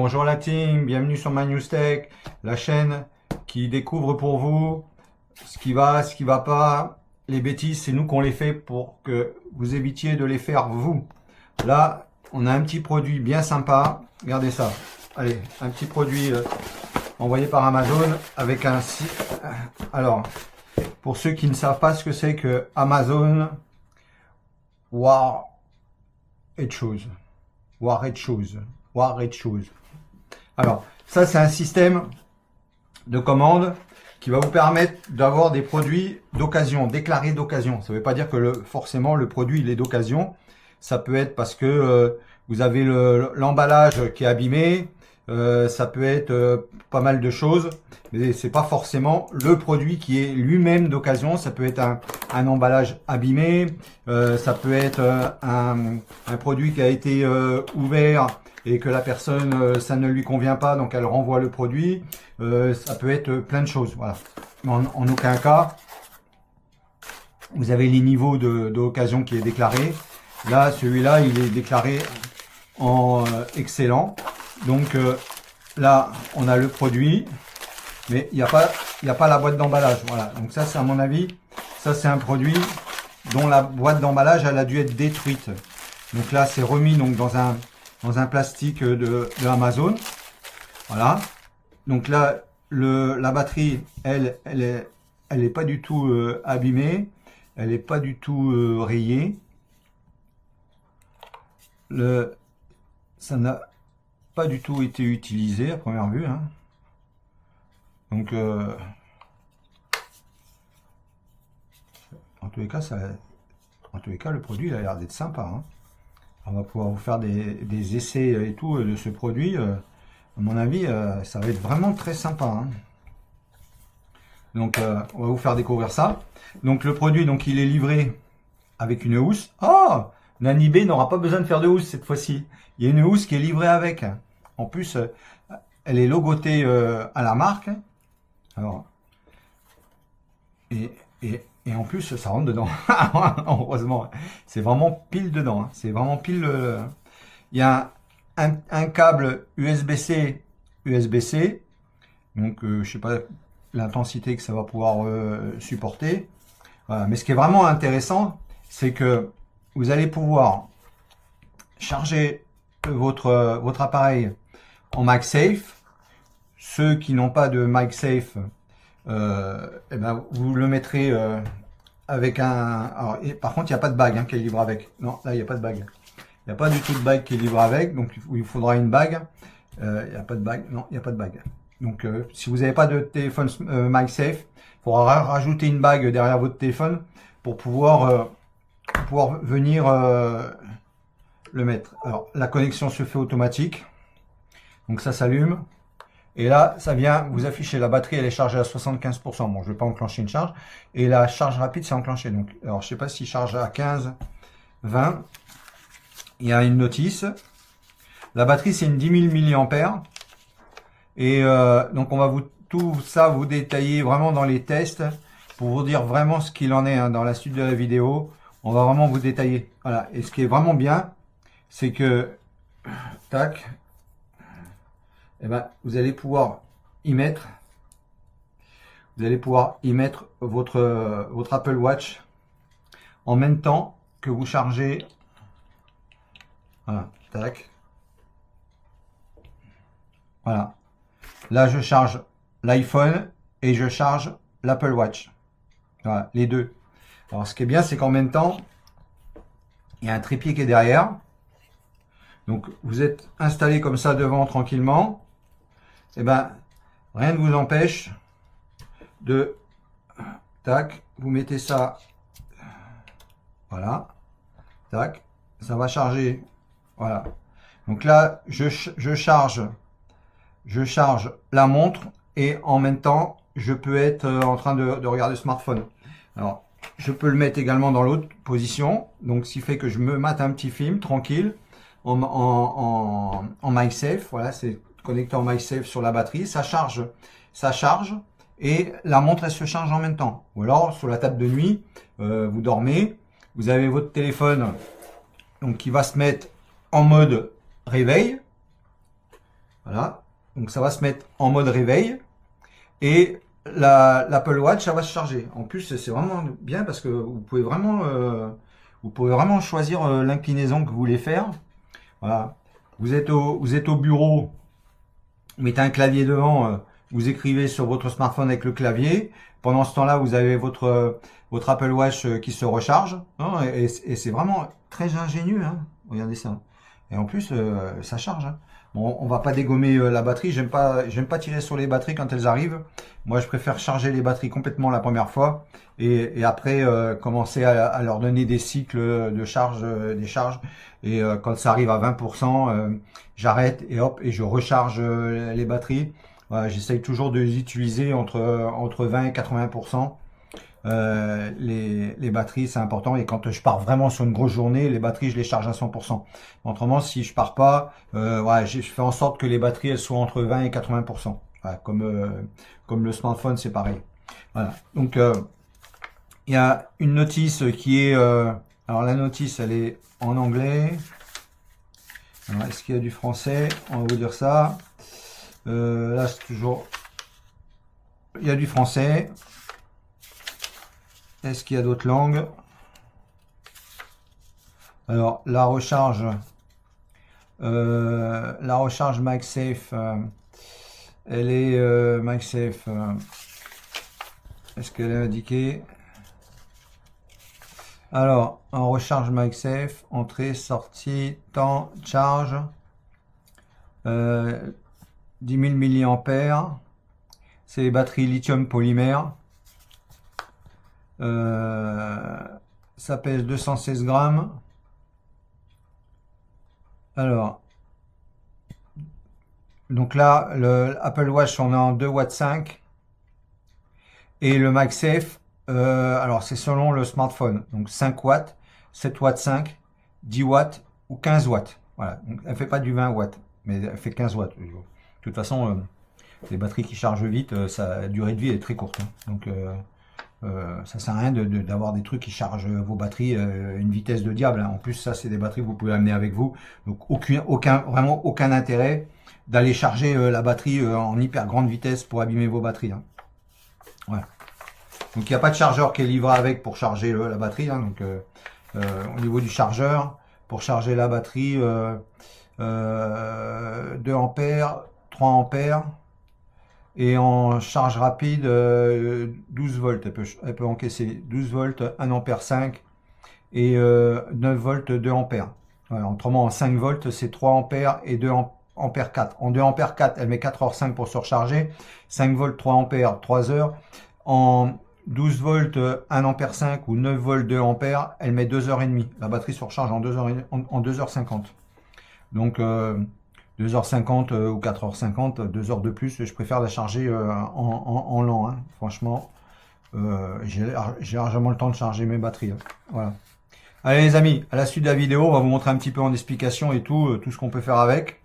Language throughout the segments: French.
bonjour la team, bienvenue sur My News Tech, la chaîne qui découvre pour vous ce qui va pas. Les bêtises, c'est nous qu'on les fait pour que vous évitiez de les faire vous. Là, on a un petit produit bien sympa, regardez ça. Allez, un petit produit envoyé par Amazon avec un site. Alors, pour ceux qui ne savent pas ce que c'est que Amazon, War et chose. Alors, ça c'est un système de commande qui va vous permettre d'avoir des produits d'occasion, déclarés d'occasion. Ça ne veut pas dire que forcément le produit il est d'occasion. Ça peut être parce que vous avez l'emballage qui est abîmé. Ça peut être pas mal de choses, mais c'est pas forcément le produit qui est lui-même d'occasion. Ça peut être un emballage abîmé, ça peut être un produit qui a été ouvert et que la personne ça ne lui convient pas, donc elle renvoie le produit. Ça peut être plein de choses. Voilà. En aucun cas vous avez les niveaux d'occasion qui est déclaré. Là, celui-là, il est déclaré en excellent. Donc là, on a le produit, mais il n'y a pas la boîte d'emballage. Voilà. Donc ça, c'est à mon avis, ça c'est un produit dont la boîte d'emballage elle a dû être détruite. Donc là, c'est remis donc dans un plastique de Amazon. Voilà. Donc là, la batterie, elle est pas du tout abîmée, elle est pas du tout rayée. Ça n'a pas du tout été utilisé à première vue, hein. Donc en tous les cas le produit il a l'air d'être sympa, hein. On va pouvoir vous faire des essais et tout de ce produit. À mon avis ça va être vraiment très sympa, hein. Donc on va vous faire découvrir ça. Donc le produit, donc il est livré avec une housse. Oh, Nanibé n'aura pas besoin de faire de housse cette fois-ci. Il y a une housse qui est livrée avec. En plus, elle est logotée à la marque. Alors, et en plus, ça rentre dedans. Heureusement, c'est vraiment pile dedans, hein. C'est vraiment pile. Il y a un câble USB-C, USB-C. Donc, je sais pas l'intensité que ça va pouvoir supporter. Voilà. Mais ce qui est vraiment intéressant, c'est que vous allez pouvoir charger votre appareil en MagSafe. Ceux qui n'ont pas de MagSafe, eh ben, vous le mettrez avec un... Alors, par contre, il n'y a pas de bague hein, qui est livré avec. Non, là, il n'y a pas de bague. Il n'y a pas du tout de bague qui est livré avec. Donc, il faudra une bague. Il n'y a pas de bague. Non, il n'y a pas de bague. Donc, si vous n'avez pas de téléphone MagSafe, il faudra rajouter une bague derrière votre téléphone pour pouvoir venir le mettre. Alors, la connexion se fait automatique. Donc, ça s'allume. Et là, ça vient vous afficher la batterie, elle est chargée à 75%. Bon, je ne vais pas enclencher une charge. Et la charge rapide, c'est enclenché. Donc, alors, je ne sais pas s'il charge à 15, 20. Il y a une notice. La batterie, c'est une 10 000 mAh. Et donc, on va tout ça vous détailler vraiment dans les tests pour vous dire vraiment ce qu'il en est hein, dans la suite de la vidéo. On va vraiment vous détailler. Voilà. Et ce qui est vraiment bien, c'est que, tac, eh ben, vous allez pouvoir y mettre votre Apple Watch en même temps que vous chargez. Voilà, tac. Voilà. Là, je charge l'iPhone et je charge l'Apple Watch. Voilà, les deux. Alors, ce qui est bien, c'est qu'en même temps, il y a un trépied qui est derrière. Donc, vous êtes installé comme ça devant tranquillement. Eh ben, rien ne vous empêche de, tac, vous mettez ça, voilà, tac, ça va charger, voilà. Donc là, je charge la montre et en même temps, je peux être en train de regarder le smartphone. Alors, je peux le mettre également dans l'autre position, donc ce qui fait que je me mate un petit film tranquille en MagSafe, voilà, c'est connecté en MagSafe sur la batterie, ça charge et la montre elle se charge en même temps. Ou alors sur la table de nuit, vous dormez, vous avez votre téléphone donc qui va se mettre en mode réveil. Voilà. Donc ça va se mettre en mode réveil. Et l'Apple Watch, ça va se charger. En plus, c'est vraiment bien parce que vous pouvez vraiment choisir l'inclinaison que vous voulez faire. Voilà. Vous êtes au bureau, vous mettez un clavier devant, vous écrivez sur votre smartphone avec le clavier. Pendant ce temps-là, vous avez votre Apple Watch qui se recharge. Hein, et c'est vraiment très ingénieux. Hein. Regardez ça. Et en plus, ça charge. Hein. Bon, on va pas dégommer la batterie. J'aime pas tirer sur les batteries quand elles arrivent. Moi, je préfère charger les batteries complètement la première fois et après commencer à leur donner des cycles de charge, des charges. Et quand ça arrive à 20%, j'arrête et hop, et je recharge les batteries. Voilà, j'essaye toujours de les utiliser entre 20 et 80%. Les batteries, c'est important. Et quand je pars vraiment sur une grosse journée, les batteries, je les charge à 100%. Autrement, si je pars pas, ouais, je fais en sorte que les batteries, elles soient entre 20 et 80%. Voilà, comme le smartphone, c'est pareil. Voilà. Donc, il y a une notice qui est... alors, la notice, elle est en anglais. Est-ce qu'il y a du français? On va vous dire ça. Là, c'est toujours... Il y a du français. Est-ce qu'il y a d'autres langues? Alors, la recharge MagSafe, elle est MagSafe. Est-ce qu'elle est indiquée? Alors, en recharge MagSafe, entrée, sortie, temps, charge, 10 000 mAh. C'est les batteries lithium polymère. Ça pèse 216 grammes. Alors, donc là, le Apple Watch, on est en 2,5 W. Et le MagSafe, alors c'est selon le smartphone. Donc 5 watts, 7 watts 5, 10 watts ou 15 watts. Voilà. Donc, elle fait pas du 20 watts, mais elle fait 15 watts. De toute façon, les batteries qui chargent vite, la durée de vie est très courte. Hein. Donc, ça sert à rien d'avoir des trucs qui chargent vos batteries une vitesse de diable. Hein. En plus, ça, c'est des batteries que vous pouvez amener avec vous. Donc, vraiment aucun intérêt d'aller charger la batterie en hyper grande vitesse pour abîmer vos batteries. Hein. Voilà. Donc, il n'y a pas de chargeur qui est livré avec pour charger la batterie. Hein. Donc, au niveau du chargeur, pour charger la batterie, 2 ampères, 3 ampères. Et en charge rapide, 12 volts, elle peut encaisser 12 volts, 1 ampère 5 et 9 volts, 2 ampères. Voilà, autrement, en 5 volts, c'est 3 ampères et 2 ampères 4. En 2 ampères 4, elle met 4h05 pour se recharger. 5 volts, 3 ampères, 3 heures. En 12 volts, 1 ampère 5 ou 9 volts, 2 ampères, elle met 2h30. La batterie se recharge en 2h50. Donc, 2h50 ou 4h50, 2 heures de plus, je préfère la charger en lent. Hein. Franchement, j'ai largement le temps de charger mes batteries. Hein. Voilà. Allez les amis, à la suite de la vidéo, on va vous montrer un petit peu en explication et tout ce qu'on peut faire avec.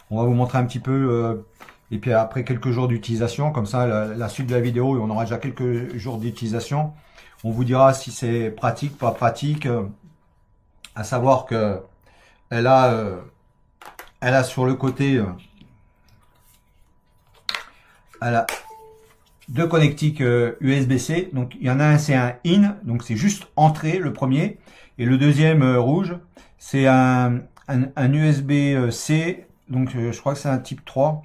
On va vous montrer un petit peu, et puis après quelques jours d'utilisation, comme ça, la suite de la vidéo, on aura déjà quelques jours d'utilisation. On vous dira si c'est pratique, pas pratique. À savoir que elle a sur le côté, elle a 2 connectiques USB-C. Donc il y en a un, c'est un in, donc c'est juste entrée le premier. Et le deuxième rouge, c'est un USB-C. Donc je crois que c'est un type 3.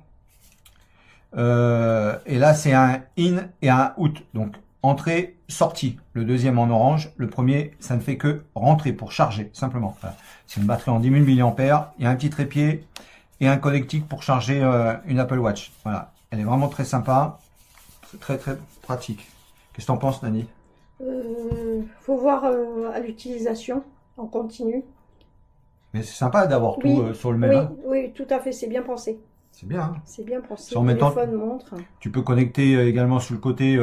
Et là c'est un in et un out. Donc entrée, sortie. Le deuxième en orange. Le premier, ça ne fait que rentrer pour charger, simplement. Voilà. C'est une batterie en 10 000 mAh. Il y a un petit trépied et un connectique pour charger une Apple Watch. Voilà. Elle est vraiment très sympa. C'est très très pratique. Qu'est-ce que t'en penses, Nani? Faut voir à l'utilisation en continu. Mais c'est sympa d'avoir Oui, tout sur le même. oui, Hein. oui, tout à fait, c'est bien pensé. C'est bien. Hein. C'est bien pensé. En même temps, Téléphone, montre. tu peux connecter également sur le côté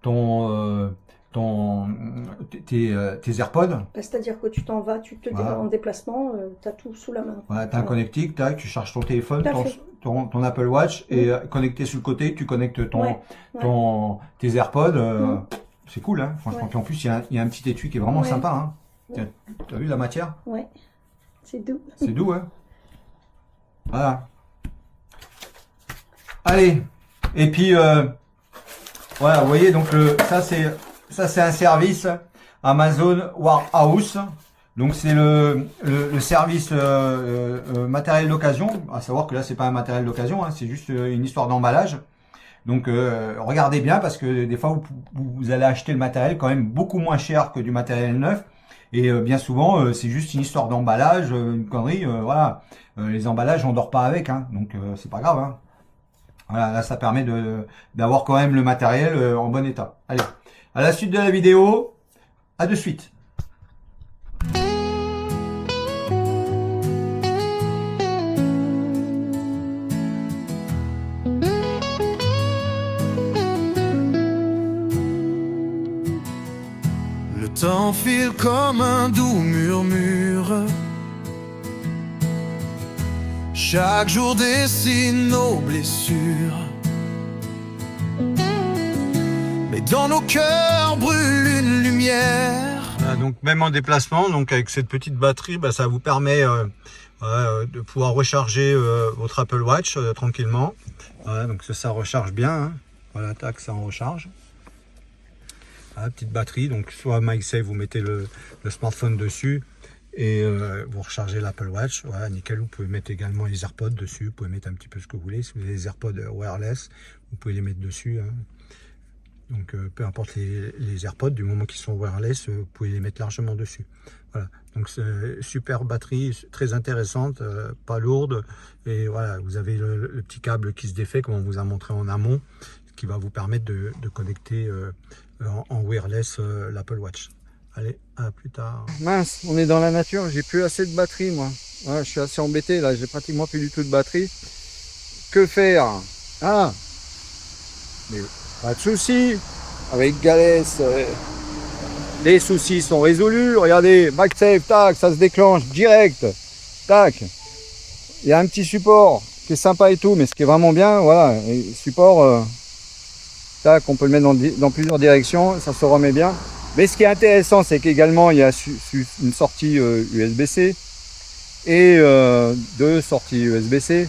ton, ton, tes AirPods. Bah, c'est-à-dire que tu t'en vas, tu te Voilà. en déplacement, tu as tout sous la main. Voilà, tu as un connectique, tac, tu charges ton téléphone, Tout à fait. ton Apple Watch, et connecté sur le côté, tu connectes Ouais, tes AirPods. C'est cool, hein, franchement. Ouais. Puis en plus, il y a un petit étui qui est vraiment Ouais. sympa. Hein. Ouais. T'as vu la matière? Ouais, c'est doux. C'est doux, hein. Voilà. Allez, et puis voilà, vous voyez, donc ça c'est un service Amazon Warehouse. Donc c'est le service matériel d'occasion. À savoir que là c'est pas un matériel d'occasion, hein, c'est juste une histoire d'emballage. Donc regardez bien parce que des fois vous allez acheter le matériel quand même beaucoup moins cher que du matériel neuf. Et bien souvent c'est juste une histoire d'emballage, une connerie. Voilà, les emballages on dort pas avec, hein, donc c'est pas grave. Hein. Voilà, là ça permet d'avoir quand même le matériel en bon état. Allez, à la suite de la vidéo, à de suite. Le temps file comme un doux murmure. Chaque jour dessine nos blessures. Mais dans nos cœurs brûle une lumière. Voilà, donc même en déplacement, donc avec cette petite batterie, bah, ça vous permet de pouvoir recharger votre Apple Watch tranquillement. Voilà, donc ça recharge bien. Hein. Voilà, tac, ça en recharge. Voilà, petite batterie, donc soit MagSafe, vous mettez le smartphone dessus et vous rechargez l'Apple Watch. Voilà, nickel. Vous pouvez mettre également les AirPods dessus. Vous pouvez mettre un petit peu ce que vous voulez. Si vous avez les AirPods wireless, vous pouvez les mettre dessus. Hein. Donc peu importe les AirPods, du moment qu'ils sont wireless, vous pouvez les mettre largement dessus. Voilà, donc c'est super batterie, très intéressante, pas lourde. Et voilà, vous avez le petit câble qui se défait, comme on vous a montré en amont, qui va vous permettre de connecter en wireless l'Apple Watch. Allez, à plus tard. Mince, on est dans la nature, j'ai plus assez de batterie moi. Ouais, je suis assez embêté là, j'ai pratiquement plus du tout de batterie. Que faire? Ah, mais pas de soucis. Avec Galès, les soucis sont résolus. Regardez, MagSafe, tac, ça se déclenche direct. Tac. Il y a un petit support qui est sympa et tout, mais ce qui est vraiment bien, voilà, et support, tac, on peut le mettre dans plusieurs directions, ça se remet bien. Mais ce qui est intéressant, c'est qu'également il y a une sortie USB-C et deux sorties USB-C.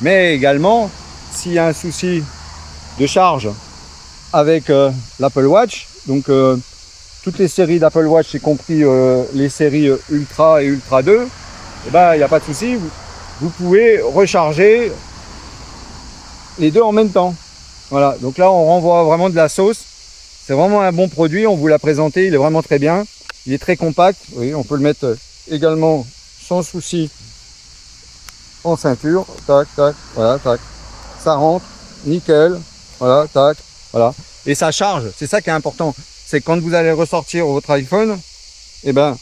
Mais également, s'il y a un souci de charge avec l'Apple Watch, donc toutes les séries d'Apple Watch, y compris les séries Ultra et Ultra 2, eh ben, il n'y a pas de souci, vous pouvez recharger les deux en même temps. Voilà, donc là on renvoie vraiment de la sauce. C'est vraiment un bon produit, on vous l'a présenté, il est vraiment très bien. Il est très compact, vous voyez, on peut le mettre également sans souci en ceinture. Tac, tac, voilà, tac. Ça rentre, nickel, voilà, tac, voilà. Et ça charge, c'est ça qui est important. C'est quand vous allez ressortir votre iPhone, et ben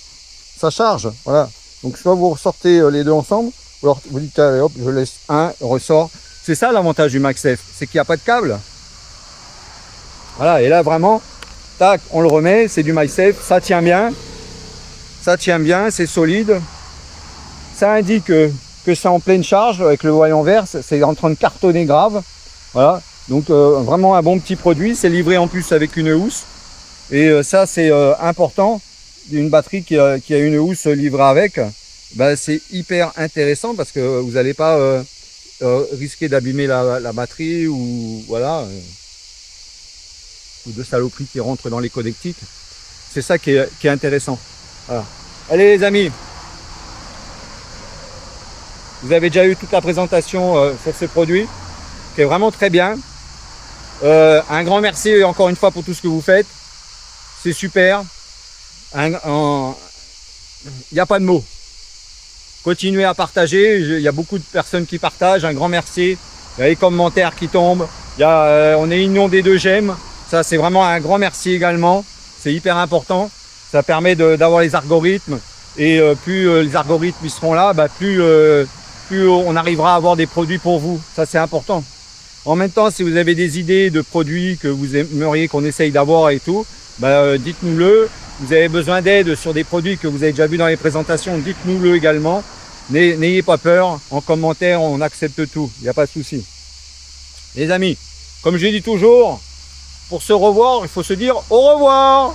ça charge, voilà. Donc soit vous ressortez les deux ensemble, ou alors vous dites allez hop, je laisse un, ressort. C'est ça l'avantage du MagSafe, c'est qu'il n'y a pas de câble. Voilà, et là vraiment, tac, on le remet, c'est du MagSafe, ça tient bien, c'est solide. Ça indique que c'est en pleine charge avec le voyant vert, c'est en train de cartonner grave. Voilà, donc vraiment un bon petit produit, c'est livré en plus avec une housse. Et ça c'est important, une batterie qui a une housse livrée avec, ben, c'est hyper intéressant parce que vous n'allez pas risquer d'abîmer la batterie ou voilà. Ou de saloperies qui rentrent dans les connectiques. C'est ça qui est intéressant. Voilà. Allez les amis, vous avez déjà eu toute la présentation sur ce produit, qui est vraiment très bien. Un grand merci encore une fois pour tout ce que vous faites. C'est super. Il n'y a pas de mots. Continuez à partager. Il y a beaucoup de personnes qui partagent. Un grand merci. Il y a les commentaires qui tombent. On est inondé de j'aime. Ça, c'est vraiment un grand merci également. C'est hyper important. Ça permet d'avoir les algorithmes. Et plus les algorithmes ils seront là, bah, plus on arrivera à avoir des produits pour vous. Ça, c'est important. En même temps, si vous avez des idées de produits que vous aimeriez qu'on essaye d'avoir et tout, bah, dites-nous-le. Vous avez besoin d'aide sur des produits que vous avez déjà vus dans les présentations, dites-nous-le également. N'ayez pas peur. En commentaire, on accepte tout. Il n'y a pas de souci. Les amis, comme je dis toujours, pour se revoir, il faut se dire au revoir.